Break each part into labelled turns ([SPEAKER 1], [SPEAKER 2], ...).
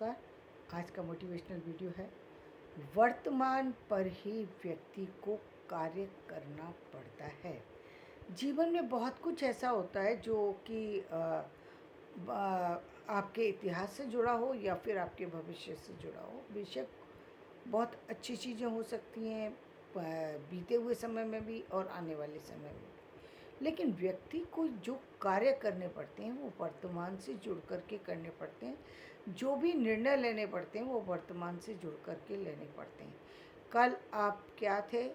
[SPEAKER 1] नमस्कार। आज का मोटिवेशनल वीडियो है, वर्तमान पर ही व्यक्ति को कार्य करना पड़ता है। जीवन में बहुत कुछ ऐसा होता है जो कि आपके इतिहास से जुड़ा हो या फिर आपके भविष्य से जुड़ा हो। बेशक बहुत अच्छी चीज़ें हो सकती हैं बीते हुए समय में भी और आने वाले समय में भी। लेकिन व्यक्ति को जो कार्य करने पड़ते हैं वो वर्तमान से जुड़ कर के करने पड़ते हैं। जो भी निर्णय लेने पड़ते हैं वो वर्तमान से जुड़ कर के लेने पड़ते हैं। कल आप क्या थे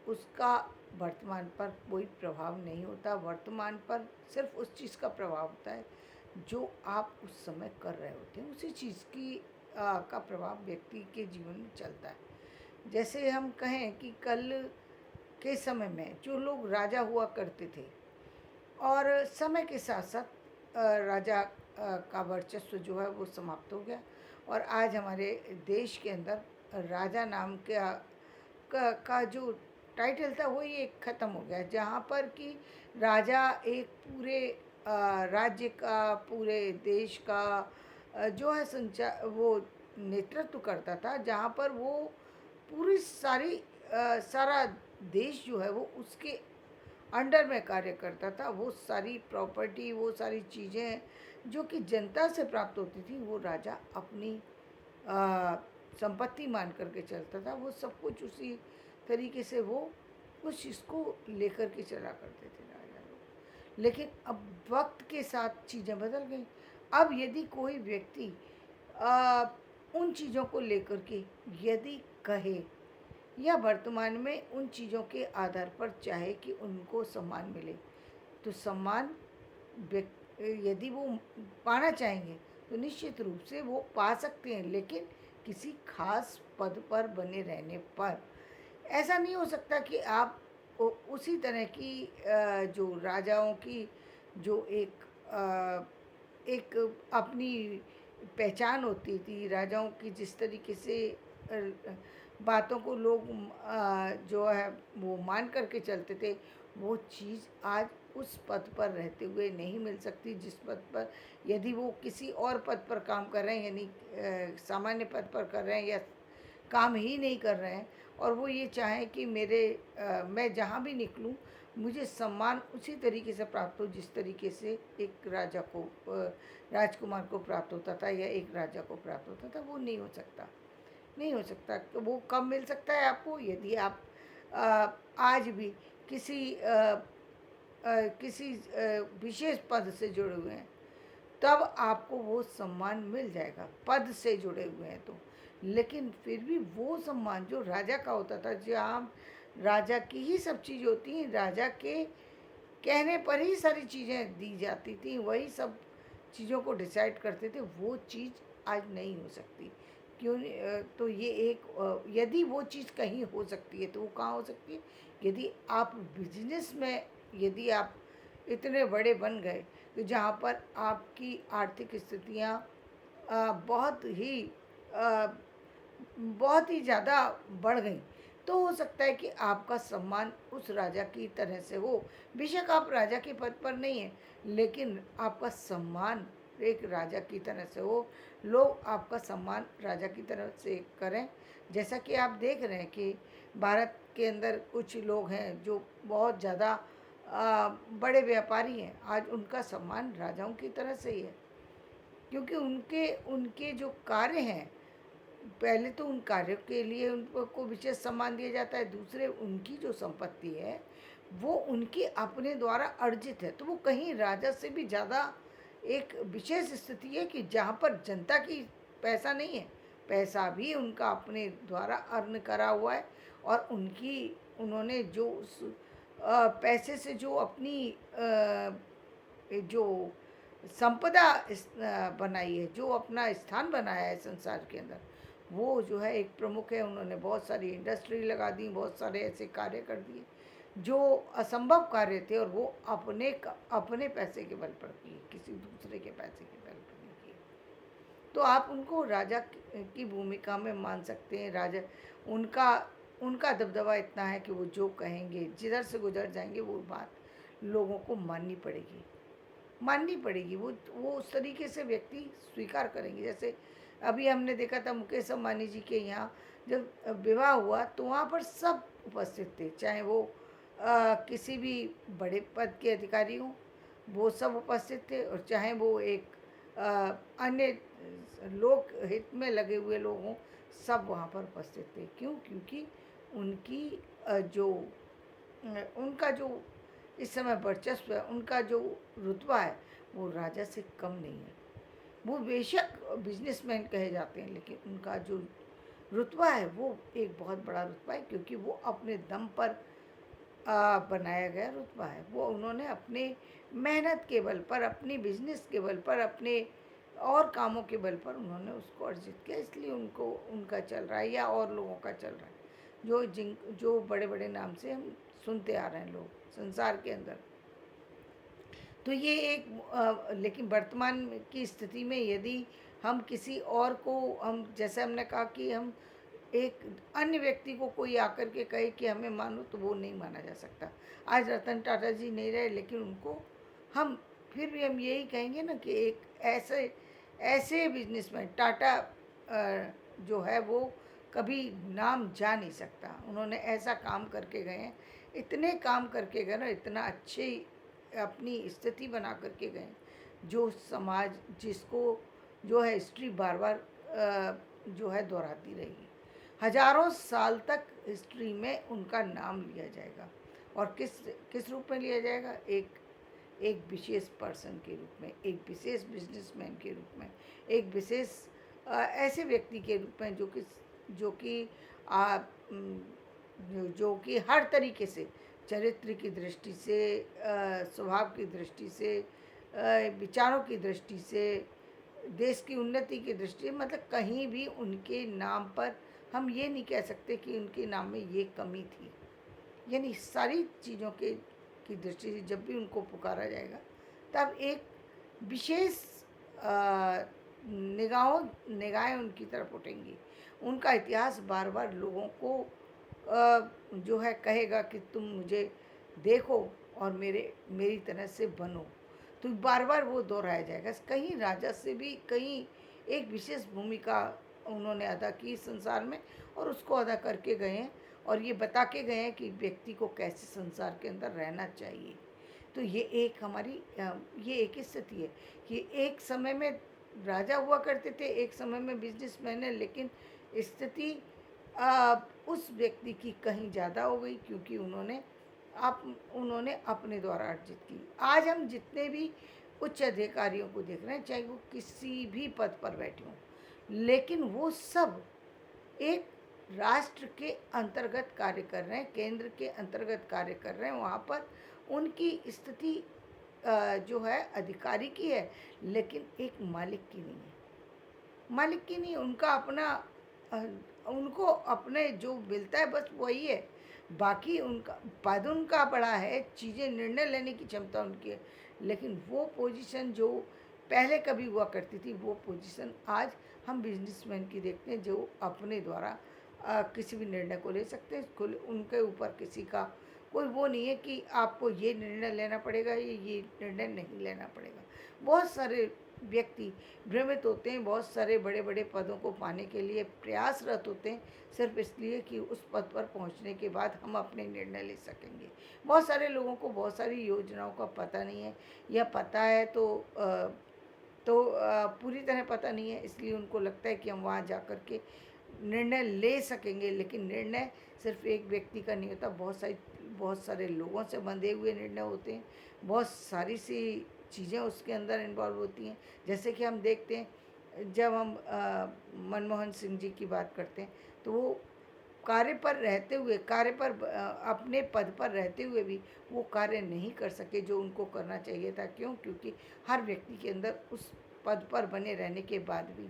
[SPEAKER 1] उसका वर्तमान पर कोई प्रभाव नहीं होता। वर्तमान पर सिर्फ उस चीज़ का प्रभाव होता है जो आप उस समय कर रहे होते हैं। उसी चीज़ का प्रभाव व्यक्ति के जीवन में चलता है। जैसे हम कहें कि कल के समय में जो लोग राजा हुआ करते थे और समय के साथ साथ राजा का वर्चस्व जो है वो समाप्त हो गया और आज हमारे देश के अंदर राजा नाम का जो टाइटल था वो ये ख़त्म हो गया, जहाँ पर कि राजा एक पूरे राज्य का, पूरे देश का जो है वो नेतृत्व करता था, जहाँ पर वो पूरी सारा देश जो है वो उसके अंडर में कार्य करता था। वो सारी प्रॉपर्टी, वो सारी चीज़ें जो कि जनता से प्राप्त होती थी वो राजा अपनी अ, संपत्ति मान कर के चलता था। वो सब कुछ उसी तरीके से वो उस चीज़ को लेकर के चला करते थे राजा लोग। लेकिन अब वक्त के साथ चीज़ें बदल गई। अब यदि कोई व्यक्ति अ, उन चीज़ों को लेकर के यदि कहे या वर्तमान में उन चीज़ों के आधार पर चाहे कि उनको सम्मान मिले, तो सम्मान यदि वो पाना चाहेंगे तो निश्चित रूप से वो पा सकते हैं, लेकिन किसी खास पद पर बने रहने पर। ऐसा नहीं हो सकता कि आप उसी तरह की जो राजाओं की जो एक अपनी पहचान होती थी, राजाओं की जिस तरीके से बातों को लोग जो है वो मान करके चलते थे, वो चीज़ आज उस पद पर रहते हुए नहीं मिल सकती जिस पद पर यदि वो किसी और पद पर काम कर रहे हैं, यानी सामान्य पद पर कर रहे हैं या काम ही नहीं कर रहे हैं और वो ये चाहें कि मैं जहाँ भी निकलूँ मुझे सम्मान उसी तरीके से प्राप्त हो जिस तरीके से एक राजा को राजकुमार को प्राप्त होता था या एक राजा को प्राप्त होता था। वो नहीं हो सकता, नहीं हो सकता। तो वो कब मिल सकता है आपको, यदि आप आज भी किसी विशेष पद से जुड़े हुए हैं, तब आपको वो सम्मान मिल जाएगा, पद से जुड़े हुए हैं तो। लेकिन फिर भी वो सम्मान जो राजा का होता था, जहाँ राजा की ही सब चीज़ होती हैं, राजा के कहने पर ही सारी चीज़ें दी जाती थी, वही सब चीज़ों को डिसाइड करते थे, वो चीज़ आज नहीं हो सकती। क्यों तो ये यदि वो चीज़ कहीं हो सकती है तो वो कहाँ हो सकती है? यदि आप बिजनेस में यदि आप इतने बड़े बन गए तो जहाँ पर आपकी आर्थिक स्थितियाँ बहुत ही अ, बहुत ही ज़्यादा बढ़ गई, तो हो सकता है कि आपका सम्मान उस राजा की तरह से हो। बेशक आप राजा के पद पर नहीं हैं, लेकिन आपका सम्मान एक राजा की तरह से हो, लोग आपका सम्मान राजा की तरह से करें। जैसा कि आप देख रहे हैं कि भारत के अंदर कुछ लोग हैं जो बहुत ज़्यादा बड़े व्यापारी हैं, आज उनका सम्मान राजाओं की तरह से ही है, क्योंकि उनके उनके जो कार्य हैं, पहले तो उन कार्यों के लिए उनको विशेष सम्मान दिया जाता है, दूसरे उनकी जो संपत्ति है वो उनकी अपने द्वारा अर्जित है, तो वो कहीं राजा से भी ज़्यादा एक विशेष स्थिति है कि जहाँ पर जनता की पैसा नहीं है, पैसा भी उनका अपने द्वारा अर्न करा हुआ है और उन्होंने जो उस पैसे से जो अपनी जो संपदा बनाई है, जो अपना स्थान बनाया है संसार के अंदर, वो जो है एक प्रमुख है। उन्होंने बहुत सारी इंडस्ट्री लगा दी, बहुत सारे ऐसे कार्य कर दिए जो असंभव कार्य थे और वो अपने पैसे के बल पर किए, किसी दूसरे के पैसे के बल पर नहीं किए। तो आप उनको राजा की भूमिका में मान सकते हैं। राजा उनका उनका दबदबा इतना है कि वो जो कहेंगे, जिधर से गुजर जाएंगे, वो बात लोगों को माननी पड़ेगी। वो उस तरीके से व्यक्ति स्वीकार करेंगे। जैसे अभी हमने देखा था मुकेश अंबानी जी के यहाँ जब विवाह हुआ तो वहाँ पर सब उपस्थित थे, चाहे वो किसी भी बड़े पद के अधिकारी हों, वो सब उपस्थित थे, और चाहे वो एक अन्य लोक हित में लगे हुए लोग हों, सब वहाँ पर उपस्थित थे। क्यों? क्योंकि उनकी उनका जो इस समय वर्चस्व है, उनका जो रुतबा है, वो राजा से कम नहीं है। वो बेशक बिजनेसमैन कहे जाते हैं, लेकिन उनका जो रुतबा है वो एक बहुत बड़ा रुतबा है, क्योंकि वो अपने दम पर बनाया गया रुतबा है। वो उन्होंने अपने मेहनत के बल पर, अपनी बिजनेस के बल पर, अपने और कामों के बल पर उन्होंने उसको अर्जित किया, इसलिए उनको उनका चल रहा है या और लोगों का चल रहा है, जो बड़े बड़े नाम से हम सुनते आ रहे हैं लोग संसार के अंदर। तो ये एक लेकिन वर्तमान की स्थिति में यदि हम किसी और को, हम जैसे हमने कहा कि हम एक अन्य व्यक्ति को कोई आकर के कहे कि हमें मानो, तो वो नहीं माना जा सकता। आज रतन टाटा जी नहीं रहे, लेकिन उनको हम फिर भी हम यही कहेंगे ना कि एक ऐसे ऐसे बिजनेसमैन टाटा जो है वो कभी नाम जा नहीं सकता। उन्होंने ऐसा काम करके गए हैं, इतने काम करके गए ना, इतना अच्छे अपनी स्थिति बना करके गए, जो समाज जिसको जो है हिस्ट्री बार बार जो है दोहराती रहेगी। हजारों साल तक हिस्ट्री में उनका नाम लिया जाएगा, और किस किस रूप में लिया जाएगा? एक एक विशेष पर्सन के रूप में, एक विशेष बिजनेसमैन के रूप में, एक विशेष ऐसे व्यक्ति के रूप में जो कि आ, उम, जो कि हर तरीके से, चरित्र की दृष्टि से, स्वभाव की दृष्टि से, विचारों की दृष्टि से, देश की उन्नति की दृष्टि से, मतलब कहीं भी उनके नाम पर हम ये नहीं कह सकते कि उनके नाम में ये कमी थी। यानी सारी चीज़ों के की दृष्टि से जब भी उनको पुकारा जाएगा, तब एक विशेष निगाहें उनकी तरफ उठेंगी। उनका इतिहास बार बार लोगों को जो है कहेगा कि तुम मुझे देखो और मेरी तरह से बनो। तो बार बार वो दोहराया जाएगा। कहीं राजा से भी कहीं एक विशेष भूमिका उन्होंने अदा की संसार में, और उसको अदा करके गए हैं, और ये बता के गए हैं कि व्यक्ति को कैसे संसार के अंदर रहना चाहिए। तो ये एक हमारी ये एक स्थिति है कि एक समय में राजा हुआ करते थे, एक समय में बिजनेसमैन है, लेकिन स्थिति उस व्यक्ति की कहीं ज़्यादा हो गई, क्योंकि उन्होंने अपने द्वारा अर्जित की। आज हम जितने भी उच्च अधिकारियों को देख रहे हैं, चाहे वो किसी भी पद पर बैठे हों, लेकिन वो सब एक राष्ट्र के अंतर्गत कार्य कर रहे हैं, केंद्र के अंतर्गत कार्य कर रहे हैं। वहाँ पर उनकी स्थिति जो है अधिकारी की है, लेकिन एक मालिक की नहीं है। मालिक की नहीं, उनका अपना अ, उनको अपने जो मिलता है बस वही है। बाकी उनका पद उनका बड़ा है, चीज़ें निर्णय लेने की क्षमता उनकी है, लेकिन वो पोजीशन जो पहले कभी हुआ करती थी, वो पोजीशन आज हम बिजनेसमैन की देखते हैं, जो अपने द्वारा किसी भी निर्णय को ले सकते हैं। उनके ऊपर किसी का कोई वो नहीं है कि आपको ये निर्णय लेना पड़ेगा, ये निर्णय नहीं लेना पड़ेगा। बहुत सारे व्यक्ति भ्रमित होते हैं, बहुत सारे बड़े बड़े पदों को पाने के लिए प्रयासरत होते हैं, सिर्फ इसलिए कि उस पद पर पहुंचने के बाद हम अपने निर्णय ले सकेंगे। बहुत सारे लोगों को बहुत सारी योजनाओं का पता नहीं है, या पता है तो पूरी तरह पता नहीं है, इसलिए उनको लगता है कि हम वहाँ जा कर के निर्णय ले सकेंगे, लेकिन निर्णय सिर्फ एक व्यक्ति का नहीं होता, बहुत सारे लोगों से बंधे हुए निर्णय होते हैं, बहुत सारी सी चीज़ें उसके अंदर इन्वॉल्व होती हैं। जैसे कि हम देखते हैं, जब हम मनमोहन सिंह जी की बात करते हैं, तो वो कार्य पर रहते हुए, अपने पद पर रहते हुए भी वो कार्य नहीं कर सके जो उनको करना चाहिए था। क्यों? क्योंकि हर व्यक्ति के अंदर उस पद पर बने रहने के बाद भी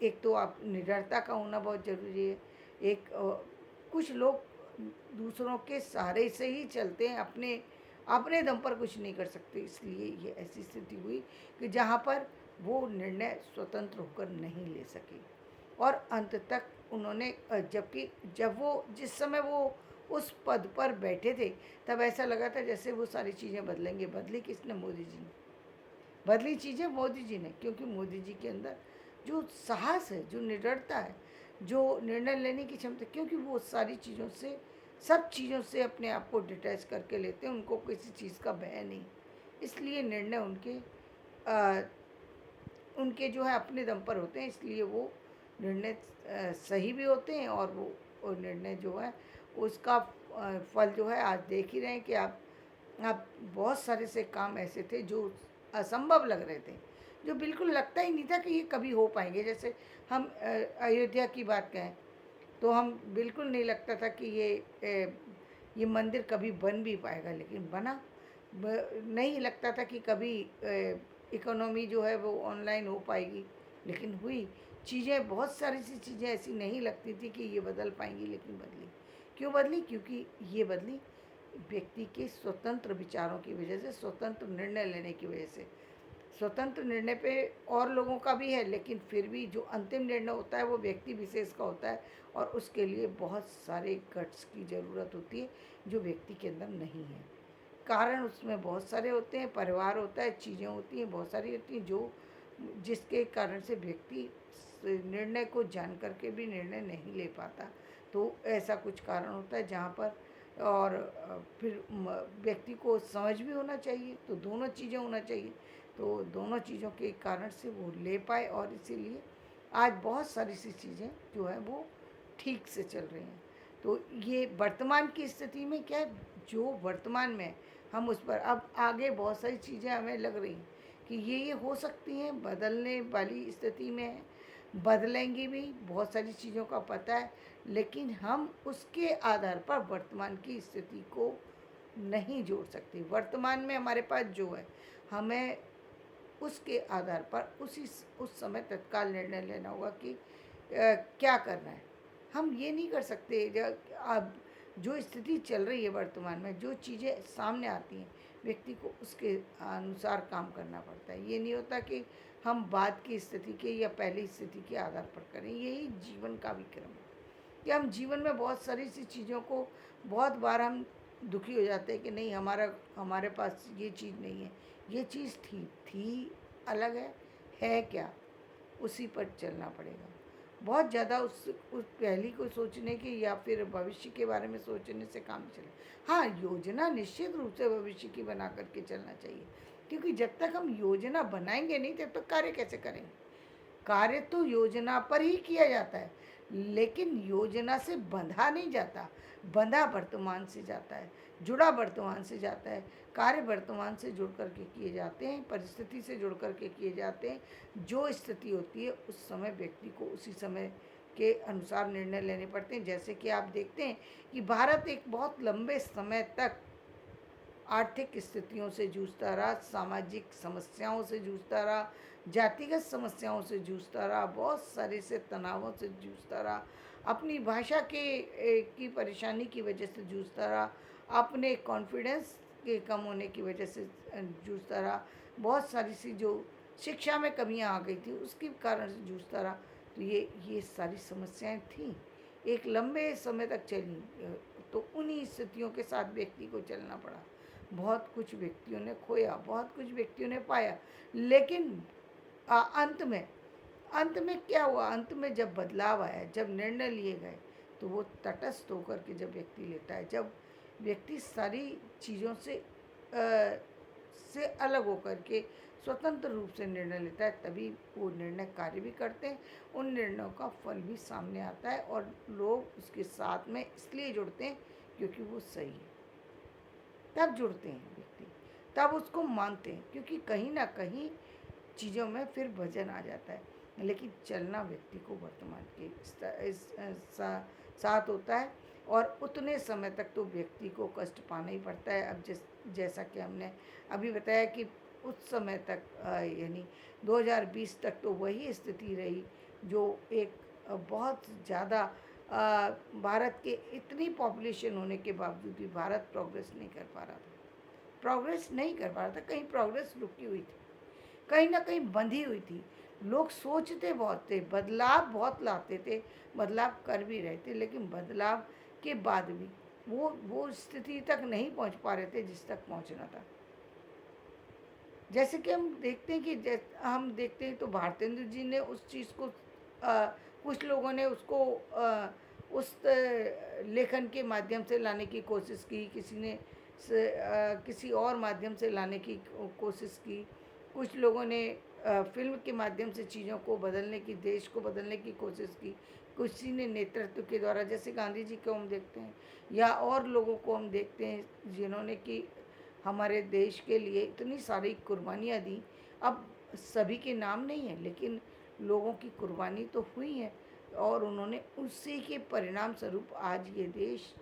[SPEAKER 1] एक तो आप निडरता का होना बहुत ज़रूरी है। एक कुछ लोग दूसरों के सहारे से ही चलते हैं, अपने अपने दम पर कुछ नहीं कर सकते, इसलिए ये ऐसी स्थिति हुई कि जहाँ पर वो निर्णय स्वतंत्र होकर नहीं ले सके, और अंत तक उन्होंने जबकि जब वो जिस समय वो उस पद पर बैठे थे, तब ऐसा लगा था जैसे वो सारी चीज़ें बदलेंगे। बदली किसने? मोदी जी ने। बदली चीज़ें मोदी जी ने, क्योंकि मोदी जी के अंदर जो साहस है, जो निडरता है, जो निर्णय लेने की क्षमता, क्योंकि वो सारी चीज़ों से, सब चीज़ों से अपने आप को डिटैच करके लेते हैं, उनको किसी चीज़ का भय नहीं। इसलिए निर्णय अ, उनके जो है अपने दम पर होते हैं, इसलिए वो निर्णय सही भी होते हैं, और वो निर्णय जो है उसका फल जो है आज देख ही रहे हैं कि आप बहुत सारे से काम ऐसे थे जो असंभव लग रहे थे, जो बिल्कुल लगता ही नहीं था कि ये कभी हो पाएंगे। जैसे हम अयोध्या की बात कहें, तो हम बिल्कुल नहीं लगता था कि ये मंदिर कभी बन भी पाएगा, लेकिन बना। नहीं लगता था कि कभी इकोनॉमी जो है वो ऑनलाइन हो पाएगी, लेकिन हुई। चीज़ें, बहुत सारी सी चीज़ें ऐसी नहीं लगती थी कि ये बदल पाएंगी, लेकिन बदली। क्यों बदली? क्योंकि ये बदली व्यक्ति के स्वतंत्र विचारों की वजह से, स्वतंत्र निर्णय लेने की वजह से। स्वतंत्र निर्णय पे और लोगों का भी है, लेकिन फिर भी जो अंतिम निर्णय होता है वो व्यक्ति विशेष का होता है, और उसके लिए बहुत सारे गट्स की ज़रूरत होती है, जो व्यक्ति के अंदर नहीं है। कारण उसमें बहुत सारे होते हैं, परिवार होता है, चीज़ें होती हैं, बहुत सारी होती हैं, जो जिसके कारण से व्यक्ति निर्णय को जान करके भी निर्णय नहीं ले पाता। तो ऐसा कुछ कारण होता है जहाँ पर, और फिर व्यक्ति को समझ भी होना चाहिए, तो दोनों चीज़ें होना चाहिए, तो दोनों चीज़ों के कारण से वो ले पाए, और इसीलिए आज बहुत सारी सी चीज़ें जो है वो ठीक से चल रही हैं। तो ये वर्तमान की स्थिति में क्या है, जो वर्तमान में है, हम उस पर अब आगे बहुत सारी चीज़ें हमें लग रही हैं कि ये हो सकती हैं, बदलने वाली स्थिति में है, बदलेंगी भी, बहुत सारी चीज़ों का पता है, लेकिन हम उसके आधार पर वर्तमान की स्थिति को नहीं जोड़ सकते। वर्तमान में हमारे पास जो है, हमें उसके आधार पर उस समय तत्काल निर्णय लेना होगा कि क्या करना है। हम ये नहीं कर सकते, अब जो स्थिति चल रही है वर्तमान में, जो चीज़ें सामने आती हैं, व्यक्ति को उसके अनुसार काम करना पड़ता है। ये नहीं होता कि हम बाद की स्थिति के या पहली स्थिति के आधार पर करें। यही जीवन का विक्रम है कि हम जीवन में बहुत सारी सी चीज़ों को, बहुत बार हम दुखी हो जाते हैं कि नहीं, हमारे पास ये चीज़ नहीं है। ये चीज़ थी अलग है क्या? उसी पर चलना पड़ेगा। बहुत ज़्यादा उस पहली को सोचने की या फिर भविष्य के बारे में सोचने से काम चले। हाँ, योजना निश्चित रूप से भविष्य की बना करके चलना चाहिए, क्योंकि जब तक हम योजना बनाएंगे नहीं, तब तक कार्य कैसे करेंगे? कार्य तो योजना पर ही किया जाता है, लेकिन योजना से बंधा नहीं जाता, बंधा वर्तमान से जाता है, जुड़ा वर्तमान से जाता है। कार्य वर्तमान से जुड़ करके किए जाते हैं, परिस्थिति से जुड़ करके किए जाते हैं। जो स्थिति होती है उस समय व्यक्ति को उसी समय के अनुसार निर्णय लेने पड़ते हैं। जैसे कि आप देखते हैं कि भारत एक बहुत लंबे समय तक आर्थिक स्थितियों से जूझता रहा, सामाजिक समस्याओं से जूझता रहा, जातिगत समस्याओं से जूझता रहा, बहुत सारे से तनावों से जूझता रहा, अपनी भाषा की परेशानी की वजह से जूझता रहा, अपने कॉन्फिडेंस के कम होने की वजह से जूझता रहा, बहुत सारी सी जो शिक्षा में कमियां आ गई थी उसके कारण से जूझता रहा। तो ये सारी समस्याएं थीं, एक लंबे समय तक चली, तो उन्हीं स्थितियों के साथ व्यक्ति को चलना पड़ा। बहुत कुछ व्यक्तियों ने खोया, बहुत कुछ व्यक्तियों ने पाया, लेकिन अंत में क्या हुआ? अंत में जब बदलाव आया, जब निर्णय लिए गए, तो वो तटस्थ होकर के जब व्यक्ति लेता है, जब व्यक्ति सारी चीज़ों से अलग होकर के स्वतंत्र रूप से निर्णय लेता है, तभी वो निर्णय कार्य भी करते हैं, उन निर्णयों का फल भी सामने आता है, और लोग उसके साथ में इसलिए जुड़ते हैं क्योंकि वो सही है। तब जुड़ते हैं व्यक्ति, तब उसको मानते हैं, क्योंकि कहीं ना कहीं चीज़ों में फिर वजन आ जाता है। लेकिन चलना व्यक्ति को वर्तमान के साथ होता है, और उतने समय तक तो व्यक्ति को कष्ट पाना ही पड़ता है। अब जैसा कि हमने अभी बताया कि उस समय तक यानी 2020 तक तो वही स्थिति रही, जो एक बहुत ज़्यादा भारत के इतनी पॉपुलेशन होने के बावजूद भी भारत प्रोग्रेस नहीं कर पा रहा था, प्रोग्रेस नहीं कर पा रहा था, कहीं प्रोग्रेस रुकी हुई थी, कहीं ना कहीं बंधी हुई थी। लोग सोचते बहुत थे, बदलाव बहुत लाते थे, बदलाव कर भी रहे थे, लेकिन बदलाव के बाद भी वो स्थिति तक नहीं पहुंच पा रहे थे जिस तक पहुंचना था। जैसे कि हम देखते हैं कि हम देखते हैं तो भारतेंदु जी ने उस चीज़ को कुछ लोगों ने उसको उस लेखन के माध्यम से लाने की कोशिश की, किसी ने किसी और माध्यम से लाने की कोशिश की, कुछ लोगों ने फिल्म के माध्यम से चीज़ों को बदलने की, देश को बदलने की कोशिश की, किसी ने नेतृत्व के द्वारा, जैसे गांधी जी को हम देखते हैं, या और लोगों को हम देखते हैं जिन्होंने कि हमारे देश के लिए इतनी सारी कुर्बानियाँ दी। अब सभी के नाम नहीं है, लेकिन लोगों की कुर्बानी तो हुई है, और उन्होंने उसी के परिणाम स्वरूप आज ये देश,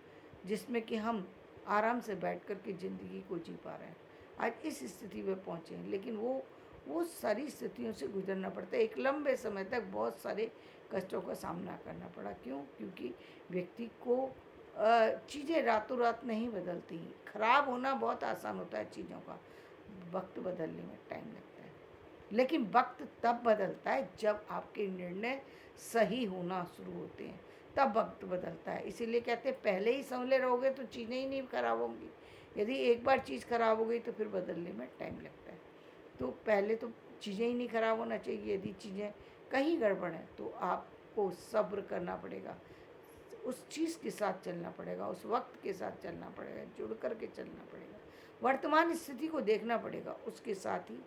[SPEAKER 1] जिसमें कि हम आराम से बैठ कर के ज़िंदगी को जी पा रहे हैं, आज इस स्थिति में पहुँचे हैं। लेकिन वो सारी स्थितियों से गुजरना पड़ता है, एक लंबे समय तक बहुत सारे कष्टों का सामना करना पड़ा। क्यों? क्योंकि व्यक्ति को चीज़ें रातों रात नहीं बदलती। खराब होना बहुत आसान होता है चीज़ों का, वक्त बदलने में टाइम लगता है। लेकिन वक्त तब बदलता है जब आपके निर्णय सही होना शुरू होते हैं, तब वक्त बदलता है। इसीलिए कहते हैं पहले ही संभले रहोगे तो चीज़ें ही नहीं खराब होंगी। यदि एक बार चीज़ खराब हो गई तो फिर बदलने में टाइम लगता है। तो पहले तो चीज़ें ही नहीं खराब होना चाहिए। यदि चीज़ें कहीं गड़बड़ हैं तो आपको सब्र करना पड़ेगा, उस चीज़ के साथ चलना पड़ेगा, उस वक्त के साथ चलना पड़ेगा, जुड़ कर के चलना पड़ेगा, वर्तमान स्थिति को देखना पड़ेगा, उसके साथ ही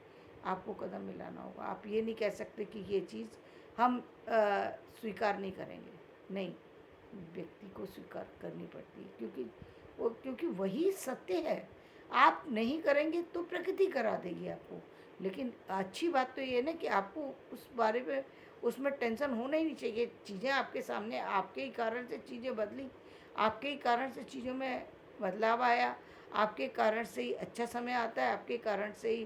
[SPEAKER 1] आपको कदम मिलाना होगा। आप ये नहीं कह सकते कि ये चीज़ हम स्वीकार नहीं करेंगे, नहीं, व्यक्ति को स्वीकार करनी पड़ती है, क्योंकि वही सत्य है। आप नहीं करेंगे तो प्रकृति करा देगी आपको। लेकिन अच्छी बात तो ये है ना कि आपको उस बारे में, उसमें टेंशन होना ही नहीं चाहिए। चीज़ें आपके सामने, आपके ही कारण से चीज़ें बदली, आपके ही कारण से चीज़ों में बदलाव आया, आपके कारण से ही अच्छा समय आता है, आपके कारण से ही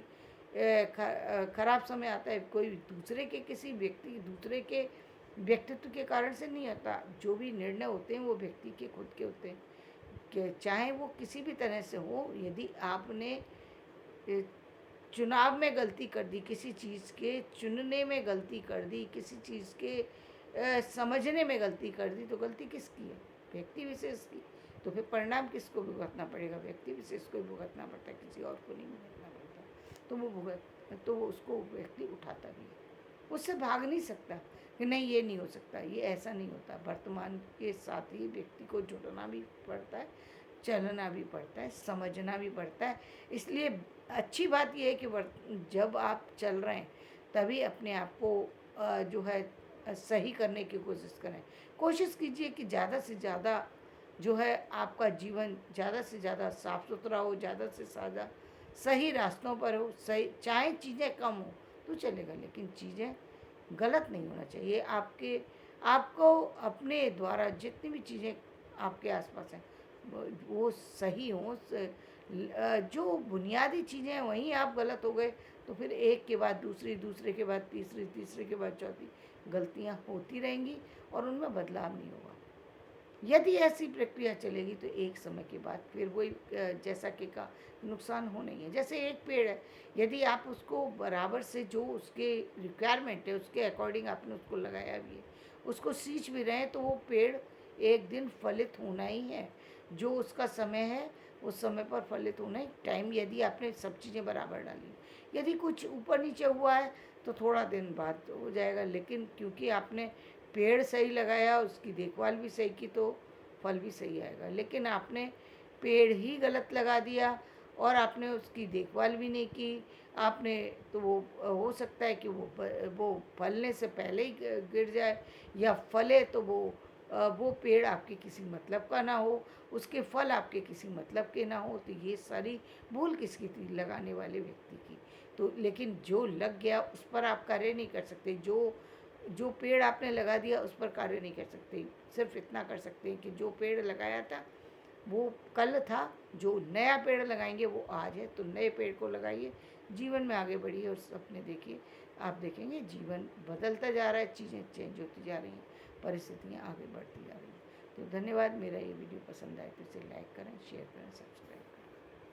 [SPEAKER 1] खराब समय आता है। कोई दूसरे के, किसी व्यक्ति दूसरे के व्यक्तित्व के कारण से नहीं आता। जो भी निर्णय होते हैं वो व्यक्ति के खुद के होते हैं, कि चाहे वो किसी भी तरह से हो। यदि आपने ए, चुनाव में गलती कर दी, किसी चीज़ के चुनने में गलती कर दी, किसी चीज़ के समझने में गलती कर दी, तो गलती किसकी है? व्यक्ति विशेष की। तो फिर परिणाम किसको भुगतना पड़ेगा? व्यक्ति विशेष को ही भुगतना पड़ता है, किसी और को नहीं भुगतना पड़ता। तो वो उसको व्यक्ति उठाता भी है, उससे भाग नहीं सकता कि नहीं ये नहीं हो सकता, ये ऐसा नहीं होता। वर्तमान के साथ ही व्यक्ति को जुड़ना भी पड़ता है, चलना भी पड़ता है, समझना भी पड़ता है। इसलिए अच्छी बात यह है कि जब आप चल रहे हैं तभी अपने आप को जो है सही करने की कोशिश करें। कोशिश कीजिए कि ज़्यादा से ज़्यादा जो है आपका जीवन ज़्यादा से ज़्यादा साफ़ सुथरा हो, ज़्यादा से ज़्यादा सही रास्तों पर हो। सही, चाहे चीज़ें कम हो तो चलेगा, लेकिन चीज़ें गलत नहीं होना चाहिए। आपको अपने द्वारा जितनी भी चीज़ें आपके आसपास हैं वो सही हों। जो बुनियादी चीज़ें हैं वहीं आप गलत हो गए तो फिर एक के बाद दूसरी, दूसरे के बाद तीसरी, तीसरे के बाद चौथी, गलतियां होती रहेंगी और उनमें बदलाव नहीं होगा। यदि ऐसी प्रक्रिया चलेगी तो एक समय के बाद फिर वही जैसा कि का नुकसान होना ही है। जैसे एक पेड़ है, यदि आप उसको बराबर से, जो उसके रिक्वायरमेंट है उसके अकॉर्डिंग आपने उसको लगाया भी है, उसको सींच भी रहे हैं, तो वो पेड़ एक दिन फलित होना ही है। जो उसका समय है उस समय पर फलित होना ही। टाइम यदि आपने सब चीज़ें बराबर डाली, यदि कुछ ऊपर नीचे हुआ है तो थोड़ा दिन बाद हो जाएगा। लेकिन क्योंकि आपने पेड़ सही लगाया, उसकी देखभाल भी सही की, तो फल भी सही आएगा। लेकिन आपने पेड़ ही गलत लगा दिया और आपने उसकी देखभाल भी नहीं की, आपने, तो वो हो सकता है कि वो फलने से पहले ही गिर जाए, या फले तो वो पेड़ आपके किसी मतलब का ना हो, उसके फल आपके किसी मतलब के ना हो। तो ये सारी भूल किसकी थी? लगाने वाले व्यक्ति की। तो लेकिन जो लग गया उस पर आप कार्य नहीं कर सकते। जो पेड़ आपने लगा दिया उस पर कार्य नहीं कर सकते। सिर्फ इतना कर सकते हैं कि जो पेड़ लगाया था वो कल था, जो नया पेड़ लगाएंगे वो आज है। तो नए पेड़ को लगाइए, जीवन में आगे बढ़िए और सपने देखिए। आप देखेंगे जीवन बदलता जा रहा है, चीज़ें चेंज होती जा रही हैं, परिस्थितियाँ आगे बढ़ती जा रही हैं। तो धन्यवाद। मेरा ये वीडियो पसंद आए तो इसे लाइक करें, शेयर करें, सब्सक्राइब